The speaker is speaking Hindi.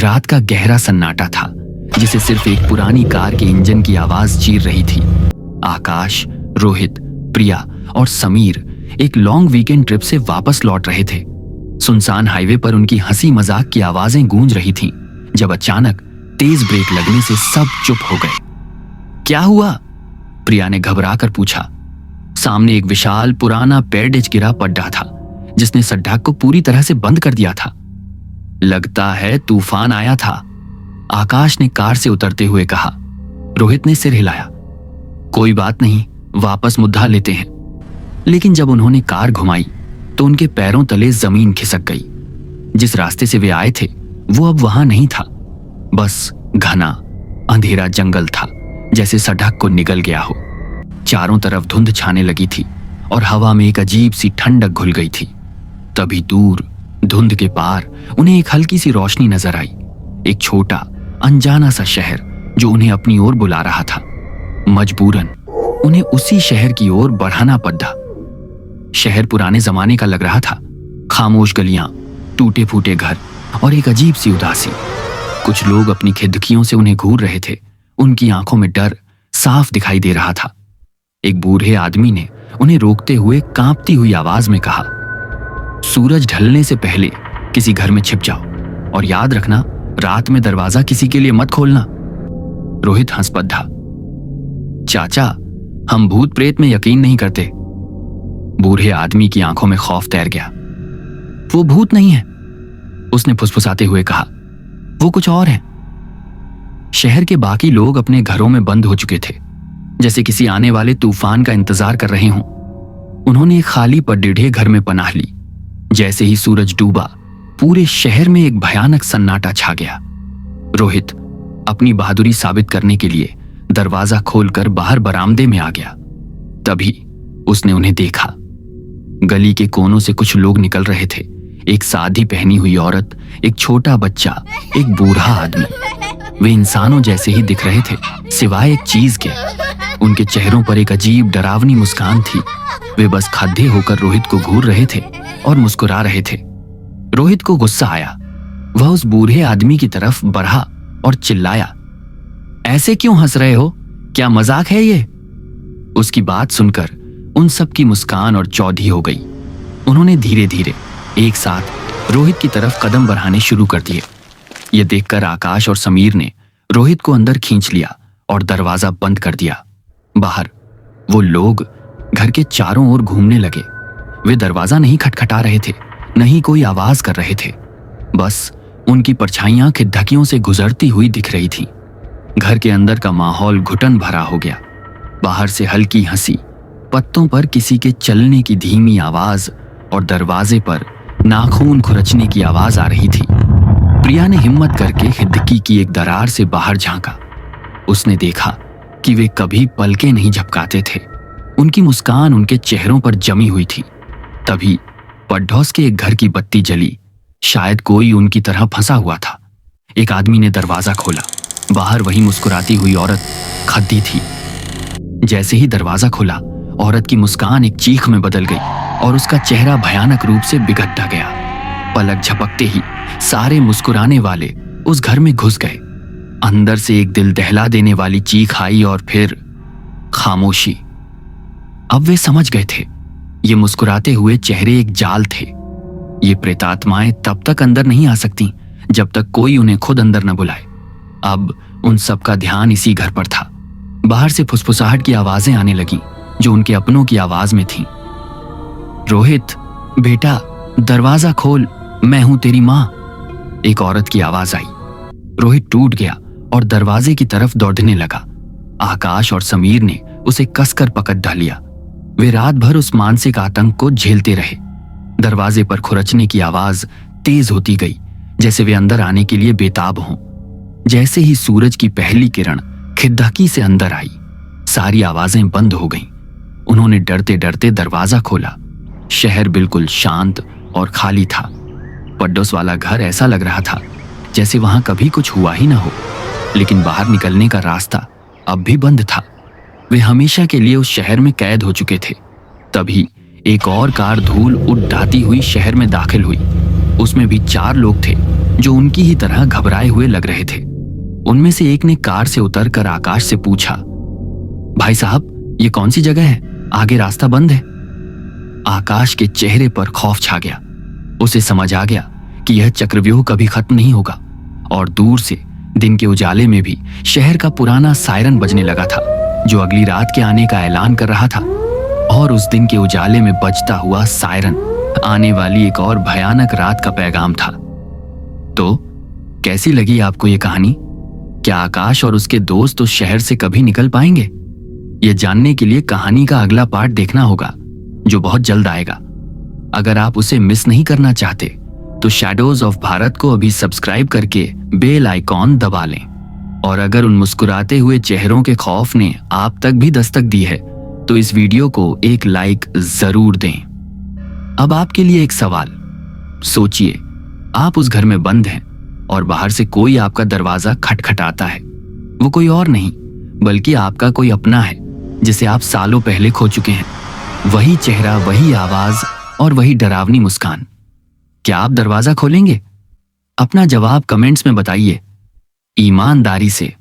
रात का गहरा सन्नाटा था जिसे सिर्फ एक पुरानी कार के इंजन की आवाज चीर रही थी। आकाश, रोहित, प्रिया और समीर एक लॉन्ग वीकेंड ट्रिप से वापस लौट रहे थे। सुनसान हाईवे पर उनकी हंसी मजाक की आवाजें गूंज रही थीं, जब अचानक तेज ब्रेक लगने से सब चुप हो गए। क्या हुआ? प्रिया ने घबरा कर पूछा। सामने एक विशाल पुराना पेड़ गिरा पड़ा था जिसने सड़क को पूरी तरह से बंद कर दिया था। लगता है तूफान आया था, आकाश ने कार से उतरते हुए कहा। रोहित ने सिर हिलाया। कोई बात नहीं, वापस मुद्दा लेते हैं। लेकिन जब उन्होंने कार घुमाई तो उनके पैरों तले जमीन खिसक गई। जिस रास्ते से वे आए थे वो अब वहां नहीं था, बस घना अंधेरा जंगल था, जैसे सड़क को निगल गया हो। चारों तरफ धुंध छाने लगी थी और हवा में एक अजीब सी ठंडक घुल गई थी। तभी दूर धुंध के पार उन्हें एक हल्की सी रोशनी नजर आई। एक छोटा अनजाना सा शहर जो उन्हें अपनी ओर बुला रहा था। मजबूरन उन्हें उसी शहर की ओर बढ़ाना पड़ा। शहर पुराने जमाने का लग रहा था। खामोश गलियां, टूटे फूटे घर और एक अजीब सी उदासी। कुछ लोग अपनी खिड़कियों से उन्हें घूर रहे थे। उनकी आंखों में डर साफ दिखाई दे रहा था। एक बूढ़े आदमी ने उन्हें रोकते हुए कांपती हुई आवाज में कहा, सूरज ढलने से पहले किसी घर में छिप जाओ और याद रखना, रात में दरवाजा किसी के लिए मत खोलना। रोहित हंस पड़ा। चाचा, हम भूत प्रेत में यकीन नहीं करते। बूढ़े आदमी की आंखों में खौफ तैर गया। वो भूत नहीं है, उसने फुसफुसाते हुए कहा, वो कुछ और है। शहर के बाकी लोग अपने घरों में बंद हो चुके थे, जैसे किसी आने वाले तूफान का इंतजार कर रहे हों। उन्होंने एक खाली पडीढ़े घर में पनाह ली। जैसे ही सूरज डूबा, पूरे शहर में एक भयानक सन्नाटा छा गया। रोहित अपनी बहादुरी साबित करने के लिए दरवाजा खोलकर बाहर बरामदे में आ गया। तभी उसने उन्हें देखा। गली के कोनों से कुछ लोग निकल रहे थे। एक सादी पहनी हुई औरत, एक छोटा बच्चा, एक बूढ़ा आदमी। वे इंसानों जैसे ही दिख रहे थे, सिवाय एक चीज के। उनके चेहरों पर एक अजीब डरावनी मुस्कान थी। वे बस खड्डे होकर रोहित को घूर रहे थे और मुस्कुरा रहे थे। रोहित को गुस्सा आया। वह उस बूढ़े आदमी की तरफ बढ़ा और चिल्लाया, ऐसे क्यों हंस रहे हो? क्या मजाक है ये? उसकी बात सुनकर उन सब की मुस्कान और चौधी हो गई। उन्होंने धीरे धीरे एक साथ रोहित की तरफ कदम बढ़ाने शुरू कर दिए। ये देखकर आकाश और समीर ने रोहित को अंदर खींच लिया और दरवाजा बंद कर दिया। बाहर वो लोग घर के चारों ओर घूमने लगे। वे दरवाजा नहीं खटखटा रहे थे, नहीं कोई आवाज कर रहे थे। बस उनकी परछाइयां खिड़कियों से गुजरती हुई दिख रही थी। घर के अंदर का माहौल घुटन भरा हो गया। बाहर से हल्की हंसी, पत्तों पर किसी के चलने की धीमी आवाज और दरवाजे पर नाखून खुरचने की आवाज आ रही थी। प्रिया ने हिम्मत करके खिड़की की एक दरार से बाहर झांका। उसने देखा कि वे कभी पलकें नहीं झपकाते थे। उनकी मुस्कान उनके चेहरों पर जमी हुई थी। तभी पड़ोस के एक घर की बत्ती जली। शायद कोई उनकी तरह फंसा हुआ था। एक आदमी ने दरवाजा खोला। बाहर वही मुस्कुराती हुई औरत खड़ी थी। जैसे ही दरवाजा खुला, औरत की मुस्कान एक चीख में बदल गई और उसका चेहरा भयानक रूप से बिगड़ता गया। पलक झपकते ही सारे मुस्कुराने वाले उस घर में घुस गए। अंदर से एक दिल दहला देने वाली चीख आई और फिर खामोशी। अब वे समझ गए थे, ये मुस्कुराते हुए चेहरे एक जाल थे। ये प्रेतात्माएं तब तक अंदर नहीं आ सकती जब तक कोई उन्हें खुद अंदर न बुलाए। अब उन सब का ध्यान इसी घर पर था। बाहर से फुसफुसाहट की आवाजें आने लगी जो उनके अपनों की आवाज में थीं। रोहित बेटा, दरवाजा खोल, मैं हूं तेरी मां। एक औरत की आवाज आई। रोहित टूट गया और दरवाजे की तरफ दौड़ने लगा। आकाश और समीर ने उसे कसकर पकड़ डालिया। वे रात भर उस मानसिक आतंक को झेलते रहे। दरवाजे पर खुरचने की आवाज तेज होती गई, जैसे वे अंदर आने के लिए बेताब हों। जैसे ही सूरज की पहली किरण खिड़की से अंदर आई, सारी आवाजें बंद हो गईं। उन्होंने डरते डरते दरवाजा खोला। शहर बिल्कुल शांत और खाली था। पड़ोस वाला घर ऐसा लग रहा था जैसे वहां कभी कुछ हुआ ही ना हो। लेकिन बाहर निकलने का रास्ता अब भी बंद था। वे हमेशा के लिए उस शहर में कैद हो चुके थे। तभी एक और कार धूल उड़ाती हुई शहर में दाखिल हुई। उसमें भी 4 लोग थे। जो उनकी ही तरह घबराए हुए लग रहे थे। उनमें से एक ने कार से उतरकर आकाश से पूछा, भाई साहब, ये कौन सी जगह है? आगे रास्ता बंद है। आकाश के चेहरे पर खौफ छा गया। उसे समझ आ गया कि यह चक्रव्यूह कभी खत्म नहीं होगा, और दूर से दिन के उजाले में भी शहर का पुराना सायरन बजने लगा था, जो अगली रात के आने का ऐलान कर रहा था। और उस दिन के उजाले में बजता हुआ सायरन आने वाली एक और भयानक रात का पैगाम था। तो कैसी लगी आपको ये कहानी? क्या आकाश और उसके दोस्त उस शहर से कभी निकल पाएंगे? ये जानने के लिए कहानी का अगला पार्ट देखना होगा, जो बहुत जल्द आएगा। अगर आप उसे मिस नहीं करना चाहते तो शैडोज ऑफ भारत को अभी सब्सक्राइब करके बेल आइकॉन दबा लें। और अगर उन मुस्कुराते हुए चेहरों के खौफ ने आप तक भी दस्तक दी है तो इस वीडियो को एक लाइक जरूर दें। अब आपके लिए एक सवाल। सोचिए, आप उस घर में बंद हैं और बाहर से कोई आपका दरवाजा खटखटाता है। वो कोई और नहीं बल्कि आपका कोई अपना है जिसे आप सालों पहले खो चुके हैं। वही चेहरा, वही आवाज और वही डरावनी मुस्कान। क्या आप दरवाजा खोलेंगे? अपना जवाब कमेंट्स में बताइए, ईमानदारी से।